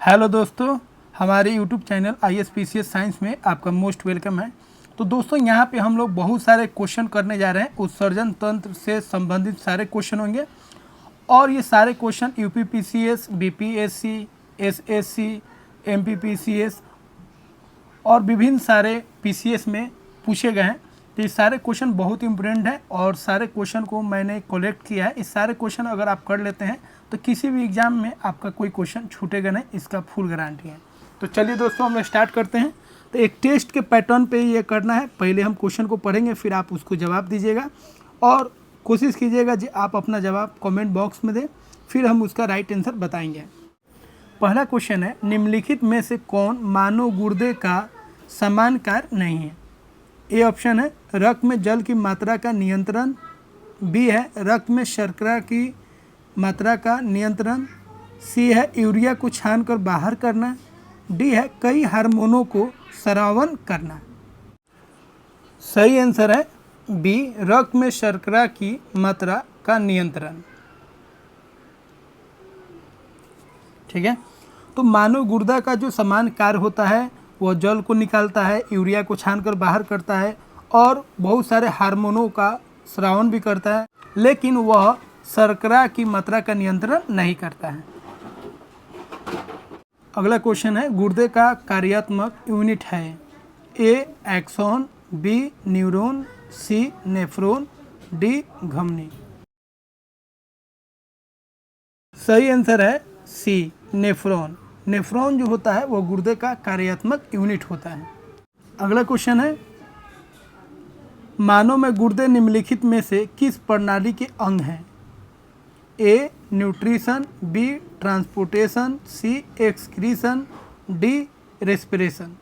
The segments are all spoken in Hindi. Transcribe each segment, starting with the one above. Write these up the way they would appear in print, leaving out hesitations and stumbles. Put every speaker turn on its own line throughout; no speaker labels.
हेलो दोस्तों, हमारे यूट्यूब चैनल ISPCS साइंस में आपका मोस्ट वेलकम है। तो दोस्तों यहाँ पे हम लोग बहुत सारे क्वेश्चन करने जा रहे हैं। उत्सर्जन तंत्र से संबंधित सारे क्वेश्चन होंगे और ये सारे question UPPCS, BPSC, SSC, MPPCS और विभिन्न सारे PCS में पूछे गए हैं। तो ये सारे क्वेश्चन बहुत इंपॉर्टेंट है और सारे क्वेश्चन को मैंने कलेक्ट किया है। इस सारे क्वेश्चन अगर आप कर लेते हैं तो किसी भी एग्जाम में आपका कोई क्वेश्चन छूटेगा नहीं, इसका फुल गारंटी है। तो चलिए दोस्तों हम लोग स्टार्ट करते हैं। तो एक टेस्ट के पैटर्न पे ये करना है। पहले हम क्वेश्चन को पढ़ेंगे, फिर आप उसको जवाब दीजिएगा और कोशिश कीजिएगा जी आप अपना जवाब कमेंट बॉक्स में दें, फिर हम उसका राइट आंसर बताएंगे। पहला क्वेश्चन है, निम्नलिखित में से कौन मानव गुर्दे का समान कार्य नहीं है? ए ऑप्शन है रक्त में जल की मात्रा का नियंत्रण, बी है रक्त में शर्करा की मात्रा का नियंत्रण, सी है यूरिया को छानकर बाहर करना, डी है कई हार्मोनों को स्रावन करना। सही आंसर है बी, रक्त में शर्करा की मात्रा का नियंत्रण। ठीक है, तो मानव गुर्दा का जो समान कार्य होता है वह जल को निकालता है, यूरिया को छानकर बाहर करता है और बहुत सारे हार्मोनों का स्रावन भी करता है, लेकिन वह शर्करा की मात्रा का नियंत्रण नहीं करता है। अगला क्वेश्चन है, गुर्दे का कार्यात्मक यूनिट है? ए एक्सॉन, बी न्यूरॉन, सी नेफ्रॉन, डी धमनी। सही आंसर है सी नेफ्रॉन। नेफ्रॉन जो होता है वो गुर्दे का कार्यात्मक यूनिट होता है। अगला क्वेश्चन है, मानव में गुर्दे निम्नलिखित में से किस प्रणाली के अंग हैं? ए न्यूट्रिशन, बी ट्रांसपोर्टेशन, सी एक्सक्रीशन, डी रेस्पिरेशन।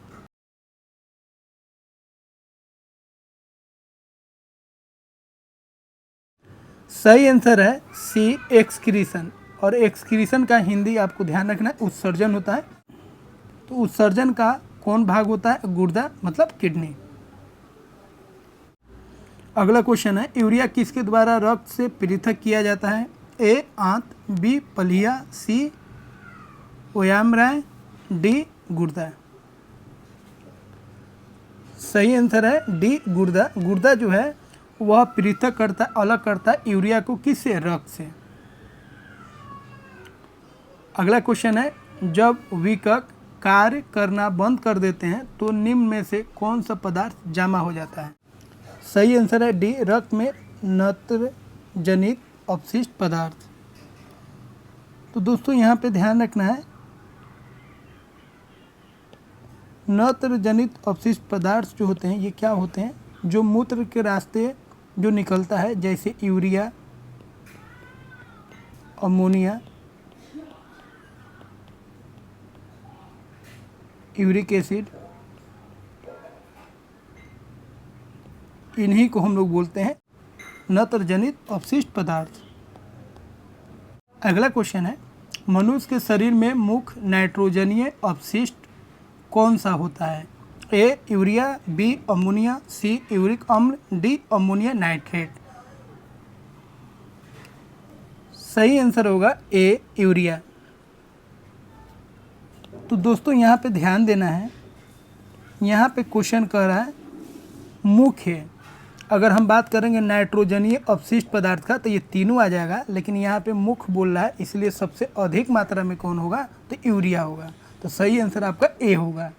सही आंसर है सी एक्सक्रीशन। और एक्सक्रीशन का हिंदी आपको ध्यान रखना है उत्सर्जन होता है। तो उत्सर्जन का कौन भाग होता है? गुर्दा मतलब किडनी। अगला क्वेश्चन है, यूरिया किसके द्वारा रक्त से पृथक किया जाता है? ए आंत, बी पलिया, सी ओयामराय, डी गुर्दा। सही आंसर है डी गुर्दा। गुर्दा जो है वह पृथक करता, अलग करता है यूरिया को किससे? रक्त से। अगला क्वेश्चन है, जब विकक कार्य करना बंद कर देते हैं तो निम्न में से कौन सा पदार्थ जमा हो जाता है? सही आंसर है डी, रक्त में नत्र जनित अपशिष्ट पदार्थ। तो दोस्तों यहाँ पे ध्यान रखना है, नत्र जनित अपशिष्ट पदार्थ जो होते हैं ये क्या होते हैं? जो मूत्र के रास्ते जो निकलता है, जैसे यूरिया, अमोनिया, यूरिक एसिड, इन्हीं को हम लोग बोलते हैं नत्र जनित अपशिष्ट पदार्थ। अगला क्वेश्चन है, मनुष्य के शरीर में मुख्य नाइट्रोजनीय अपशिष्ट कौन सा होता है? A urea, B ammonia, C uric अम्ल, डी अमोनिया नाइट्रेट। सही आंसर होगा ए यूरिया। तो दोस्तों यहाँ पे ध्यान देना है, यहाँ पे क्वेश्चन कह रहा है मुख्य। अगर हम बात करेंगे नाइट्रोजनीय अपशिष्ट पदार्थ का तो ये तीनों आ जाएगा, लेकिन यहाँ पे मुख्य बोल रहा है, इसलिए सबसे अधिक मात्रा में कौन होगा? तो यूरिया होगा। तो सही आंसर आपका ए होगा।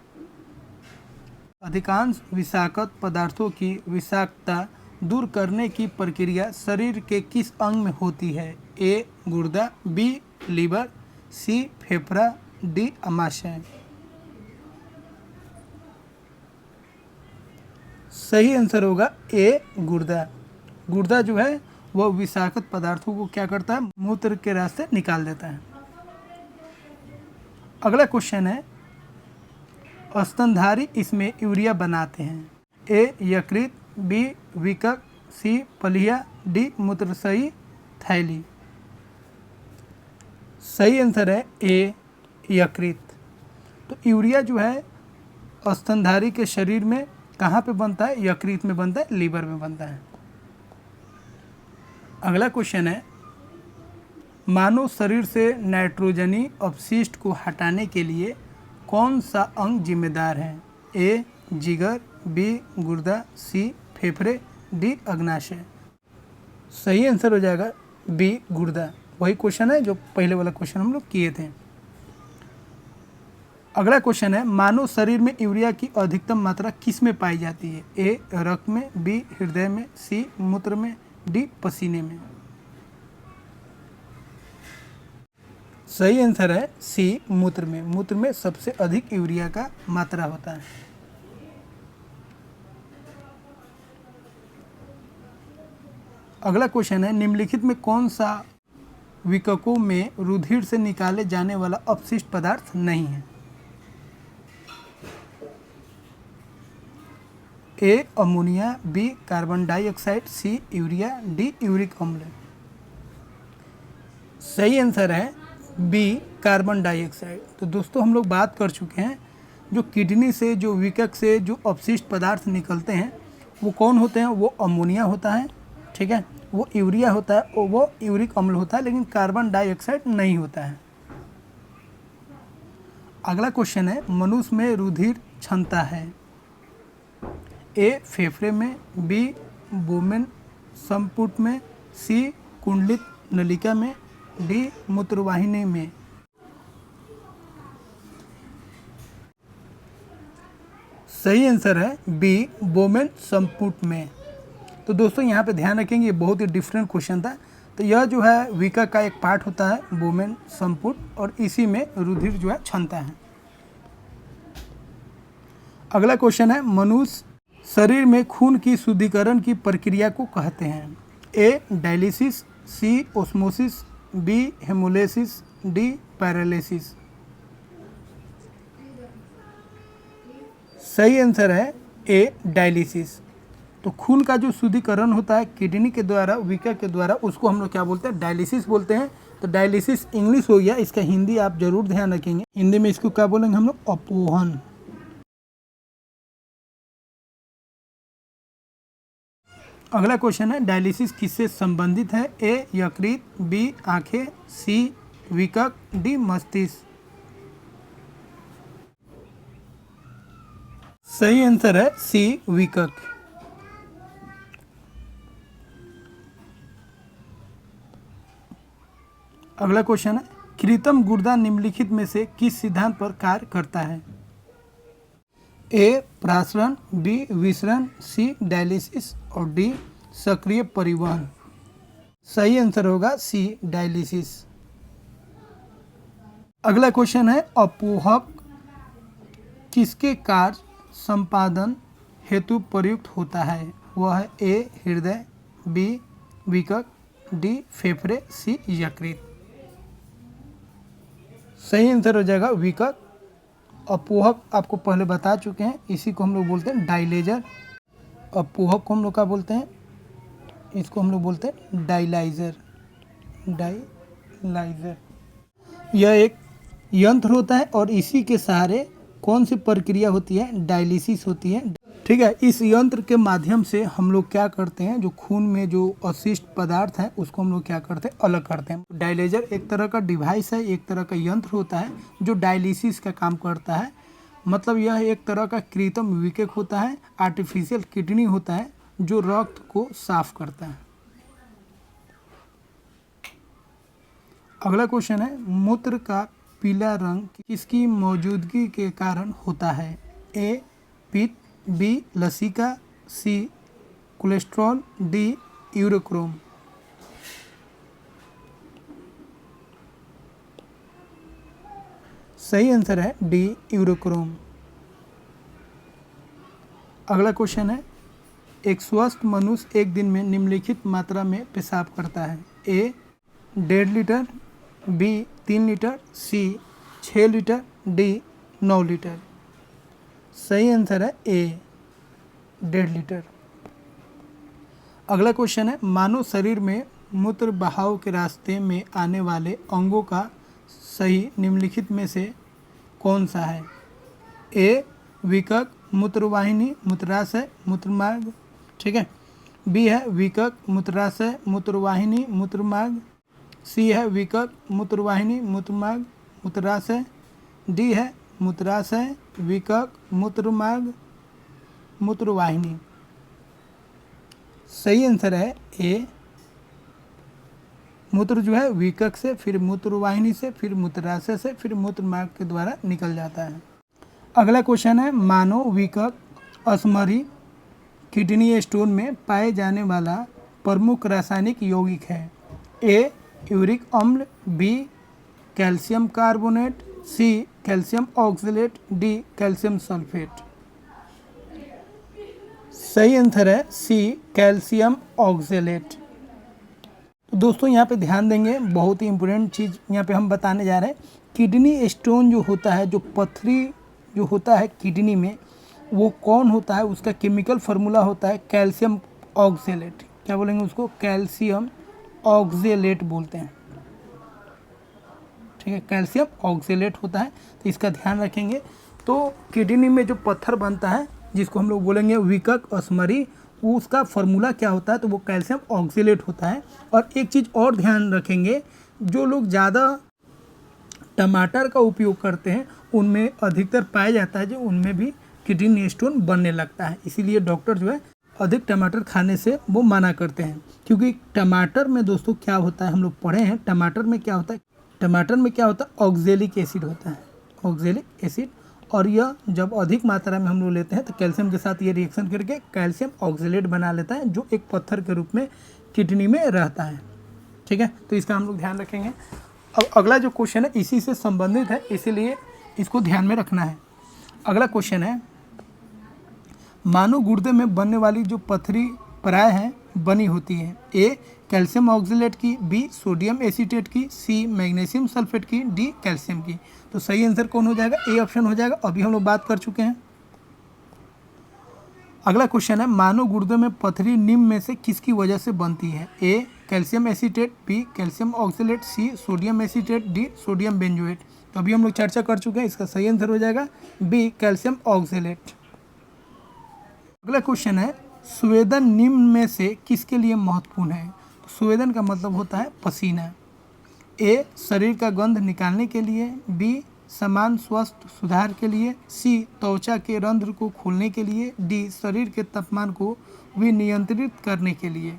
अधिकांश विषाक्त पदार्थों की विषाक्तता दूर करने की प्रक्रिया शरीर के किस अंग में होती है? ए गुर्दा, बी लीवर, सी फेफड़ा, डी अमाशय। सही आंसर होगा ए गुर्दा। गुर्दा जो है वह विषाक्त पदार्थों को क्या करता है? मूत्र के रास्ते निकाल देता है। अगला क्वेश्चन है, स्तनधारी इसमें यूरिया बनाते हैं? ए यकृत, बी विकक, सी पलिया, डी मूत्राशयी थैली। सही आंसर है ए यकृत। तो यूरिया जो है स्तनधारी के शरीर में कहाँ पे बनता है? यकृत में बनता है, लीवर में बनता है। अगला क्वेश्चन है, मानव शरीर से नाइट्रोजनी अपशिष्ट को हटाने के लिए कौन सा अंग जिम्मेदार है? ए जिगर, बी गुर्दा, सी फेफड़े, डी अग्नाशय। सही आंसर हो जाएगा बी गुर्दा। वही क्वेश्चन है जो पहले वाला क्वेश्चन हम लोग किए थे। अगला क्वेश्चन है, मानव शरीर में यूरिया की अधिकतम मात्रा किस में पाई जाती है? ए रक्त में, बी हृदय में, सी मूत्र में, डी पसीने में। सही आंसर है सी मूत्र में। मूत्र में सबसे अधिक यूरिया का मात्रा होता है। अगला क्वेश्चन है, निम्नलिखित में कौन सा विककों में रुधिर से निकाले जाने वाला अपशिष्ट पदार्थ नहीं है? A ammonia, B carbon dioxide, C urea, D uric अम्ल। सही आंसर है बी कार्बन डाइऑक्साइड। तो दोस्तों हम लोग बात कर चुके हैं जो किडनी से, जो विकक से जो अपशिष्ट पदार्थ निकलते हैं वो कौन होते हैं? वो अमोनिया होता है, ठीक है, वो यूरिया होता है और वो यूरिक अम्ल होता है, लेकिन कार्बन डाइऑक्साइड नहीं होता है। अगला क्वेश्चन है, मनुष्य में रुधिर क्षमता है? ए फेफड़े में, बी बोमेन संपुट में, सी कुंडलित नलिका में, डी मूत्रवाहिनी में। सही आंसर है बी बोमेन संपुट में। तो दोस्तों यहाँ पे ध्यान रखेंगे, ये बहुत ही डिफरेंट क्वेश्चन था। तो यह जो है विकक का एक पार्ट होता है बोमेन संपुट, और इसी में रुधिर जो है क्षमता है। अगला क्वेश्चन है, मनुष्य शरीर में खून की शुद्धिकरण की प्रक्रिया को कहते हैं? A dialysis, C osmosis, B hemolysis, D paralysis. सही आंसर है ए डायलिसिस। तो खून का जो शुद्धिकरण होता है किडनी के द्वारा, विकक के द्वारा, उसको हम लोग क्या बोलते हैं? डायलिसिस बोलते हैं। तो डायलिसिस इंग्लिश हो गया, इसका हिंदी आप जरूर ध्यान रखेंगे। हिंदी में इसको क्या बोलेंगे हम लोग? अपोहन। अगला क्वेश्चन है, डायलिसिस किससे संबंधित है? ए यकृत, बी आंखें, सी विकक, डी मस्तिष्क। सही आंसर है सी विकक। अगला क्वेश्चन है, कृत्रिम गुर्दा निम्नलिखित में से किस सिद्धांत पर कार्य करता है? ए प्रासरण, बी विसरण, सी डायलिसिस और डी सक्रिय परिवहन। सही आंसर होगा सी डायलिसिस। अगला क्वेश्चन है, अपोहक किसके कार्य संपादन हेतु प्रयुक्त होता है? वह है ए हृदय, बी विकक, डी फेफड़े, सी यकृत। सही आंसर हो जाएगा विकक। अपोहक आपको पहले बता चुके हैं, इसी को हम लोग बोलते हैं डायलेजर। अपोहक को हम लोग क्या बोलते हैं? इसको हम लोग बोलते हैं डायलाइजर। डायलाइजर यह एक यंत्र होता है और इसी के सहारे कौन सी प्रक्रिया होती है? डायलिसिस होती है, ठीक है। इस यंत्र के माध्यम से हम लोग क्या करते हैं, जो खून में जो अवशिष्ट पदार्थ है उसको हम लोग क्या करते हैं? अलग करते हैं। डायलेजर एक तरह का डिवाइस है, एक तरह का यंत्र होता है जो डायलिसिस का काम करता है। मतलब यह एक तरह का कृत्रिम विकक होता है, आर्टिफिशियल किडनी होता है जो रक्त को साफ करता है। अगला क्वेश्चन है, मूत्र का पीला रंग किसकी मौजूदगी के कारण होता है? ए पित्त, बी लसिका, सी कोलेस्ट्रॉल, डी यूरोक्रोम। सही आंसर है डी यूरोक्रोम। अगला क्वेश्चन है, एक स्वस्थ मनुष्य एक दिन में निम्नलिखित मात्रा में पेशाब करता है? ए 1.5 लीटर, बी 3 लीटर, सी 6 लीटर, डी 9 लीटर। सही आंसर है ए 1.5 लीटर। अगला क्वेश्चन है, मानव शरीर में मूत्र बहाव के रास्ते में आने वाले अंगों का सही निम्नलिखित में से कौन सा है? ए विकक, मूत्रवाहिनी, मूत्राशय, मूत्रमार्ग, ठीक है। बी है विकक, मूत्राशय, मूत्रवाहिनी, मूत्रमार्ग, सी है विकक मूत्रवाहिनी मूत्रमार्ग मूत्राशय, डी है मूत्राशय विकक मूत्रमार्ग मूत्रवाहिनी। सही आंसर है ए। मूत्र जो है विकक से, फिर मूत्रवाहिनी से, फिर मूत्राशय से, फिर मूत्रमार्ग के द्वारा निकल जाता है। अगला क्वेश्चन है मानव विकक असमरी किडनी स्टोन में पाए जाने वाला प्रमुख रासायनिक यौगिक है। ए यूरिक अम्ल, B calcium carbonate, C calcium oxalate, D calcium sulphate. सही आंसर है सी कैल्शियम ऑक्सलेट। तो दोस्तों यहाँ पे ध्यान देंगे, बहुत ही इंपॉर्टेंट चीज़ यहाँ पे हम बताने जा रहे हैं। किडनी स्टोन जो होता है, जो पथरी जो होता है किडनी में, वो कौन होता है, उसका केमिकल फार्मूला होता है कैल्शियम ऑक्सलेट। क्या बोलेंगे उसको? कैल्शियम ऑक्सलेट बोलते हैं। ठीक है, कैल्शियम ऑक्सलेट होता है, तो इसका ध्यान रखेंगे। तो किडनी में जो पत्थर बनता है जिसको हम लोग बोलेंगे विकक असमरी, वो उसका फार्मूला क्या होता है? तो वो कैल्शियम ऑक्सलेट होता है। और एक चीज़ और ध्यान रखेंगे, जो लोग ज़्यादा टमाटर का उपयोग करते हैं उनमें अधिकतर पाया जाता है जो उनमें भी किडनी स्टोन बनने लगता है। इसीलिए डॉक्टर जो है अधिक टमाटर खाने से वो मना करते हैं, क्योंकि टमाटर में दोस्तों क्या होता है, हम लोग पढ़े हैं टमाटर में क्या होता है, टमाटर में क्या होता है, ऑक्जेलिक एसिड होता है, ऑक्जेलिक एसिड। और यह जब अधिक मात्रा में हम लोग लेते हैं तो कैल्शियम के साथ ये रिएक्शन करके कैल्शियम ऑक्सलेट बना लेता है, जो एक पत्थर के रूप में किडनी में रहता है। ठीक है, तो इसका हम लोग ध्यान रखेंगे। अब अगला जो क्वेश्चन है इसी से संबंधित है, इसीलिए इसको ध्यान में रखना है। अगला क्वेश्चन है मानव गुर्दे में बनने वाली जो पथरी प्राय है बनी होती है। ए कैल्शियम ऑक्सलेट की, बी सोडियम एसीटेट की, सी मैग्नीशियम सल्फेट की, डी कैल्शियम की। तो सही आंसर कौन हो जाएगा? ए ऑप्शन हो जाएगा। अभी हम लोग बात कर चुके हैं। अगला क्वेश्चन है मानव गुर्दे में पथरी निम्न में से किसकी वजह से बनती है? A calcium acetate, B calcium oxalate, C sodium acetate, D sodium benzoate. तो अभी हम लोग चर्चा कर चुके हैं, इसका सही आंसर हो जाएगा बी कैल्शियम ऑक्सलेट। अगला क्वेश्चन है स्वेदन निम्न में से किसके लिए महत्वपूर्ण है? तो स्वेदन का मतलब होता है पसीना। ए शरीर का गंध निकालने के लिए, बी समान स्वास्थ्य सुधार के लिए, सी त्वचा के रंध्र को खोलने के लिए, डी शरीर के तापमान को विनियंत्रित करने के लिए।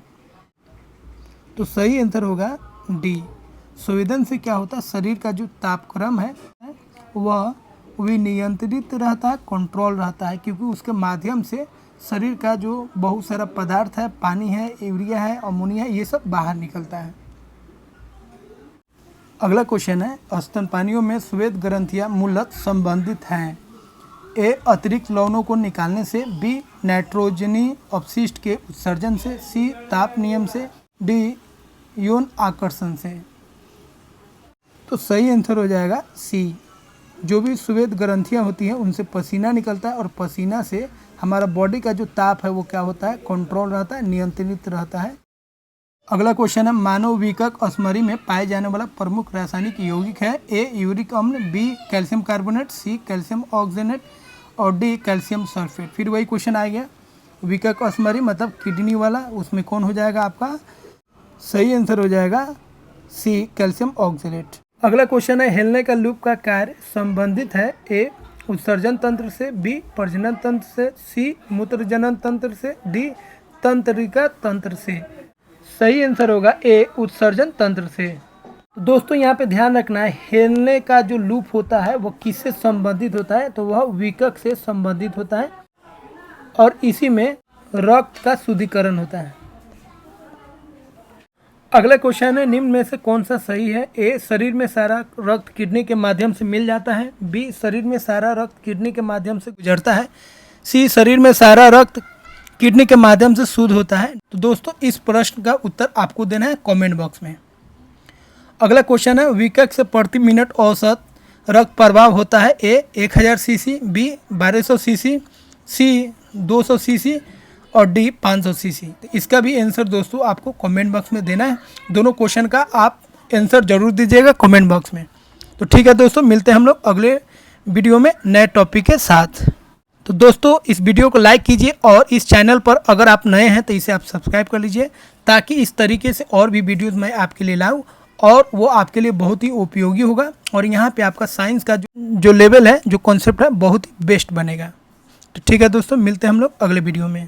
तो सही आंसर होगा डी। स्वेदन से क्या होता है, शरीर का जो तापक्रम है वह विनियंत्रित रहता है, कंट्रोल रहता है, क्योंकि उसके माध्यम से शरीर का जो बहुत सारा पदार्थ है, पानी है, यूरिया है, अमोनिया है, ये सब बाहर निकलता है। अगला क्वेश्चन है स्तनपानियों में श्वेत ग्रंथियां मूलतः संबंधित हैं। ए अतिरिक्त लवणों को निकालने से, बी नाइट्रोजनी अपशिष्ट के उत्सर्जन से, सी ताप नियम से, डी यौन आकर्षण से। तो सही आंसर हो जाएगा सी। जो भी श्वेत ग्रंथियां होती हैं उनसे पसीना निकलता है, और पसीना से हमारा बॉडी का जो ताप है वो क्या होता है, कंट्रोल रहता है, नियंत्रित रहता है। अगला क्वेश्चन है मानव विकक असमरी में पाए जाने वाला प्रमुख रासायनिक यौगिक है। ए यूरिक अम्ल, B calcium carbonate, C calcium oxalate और डी कैल्शियम सल्फेट। फिर वही क्वेश्चन आ गया, विकक असमरी मतलब किडनी वाला, उसमें कौन हो जाएगा आपका? सही आंसर हो जाएगा सी कैल्शियम ऑक्सलेट। अगला क्वेश्चन है हिलने का लूप का कार्य संबंधित है। ए उत्सर्जन तंत्र से, बी प्रजनन तंत्र से, सी मूत्रजनन तंत्र से, डी तंत्रिका तंत्र से। सही आंसर होगा ए उत्सर्जन तंत्र से। तो दोस्तों यहाँ पे ध्यान रखना है, हिलने का जो लूप होता है वो किससे संबंधित होता है? तो वह विकक से संबंधित होता है, और इसी में रक्त का शुद्धिकरण होता है। अगला क्वेश्चन है निम्न में से कौन सा सही है? ए शरीर में सारा रक्त किडनी के माध्यम से मिल जाता है, बी शरीर में सारा रक्त किडनी के माध्यम से गुजरता है, सी शरीर में सारा रक्त किडनी के माध्यम से शुद्ध होता है। तो दोस्तों इस प्रश्न का उत्तर आपको देना है कमेंट बॉक्स में। अगला क्वेश्चन है विकक से प्रति मिनट औसत रक्त प्रवाह होता है। ए 1000 सीसी, बी 1200 सीसी, सी 200 सीसी और डी 500 सीसी। तो इसका भी आंसर दोस्तों आपको कमेंट बॉक्स में देना है। दोनों क्वेश्चन का आप आंसर जरूर दीजिएगा कमेंट बॉक्स में। तो ठीक है दोस्तों, मिलते हैं हम लोग अगले वीडियो में नए टॉपिक के साथ। तो दोस्तों इस वीडियो को लाइक कीजिए, और इस चैनल पर अगर आप नए हैं तो इसे आप सब्सक्राइब कर लीजिए, ताकि इस तरीके से और भी वीडियोस मैं आपके लिए लाऊं और वो आपके लिए बहुत ही उपयोगी होगा और यहाँ पे आपका साइंस का जो लेवल है, जो कॉन्सेप्ट है, बहुत ही बेस्ट बनेगा। तो ठीक है दोस्तों, मिलते हैं हम लोग अगले वीडियो में।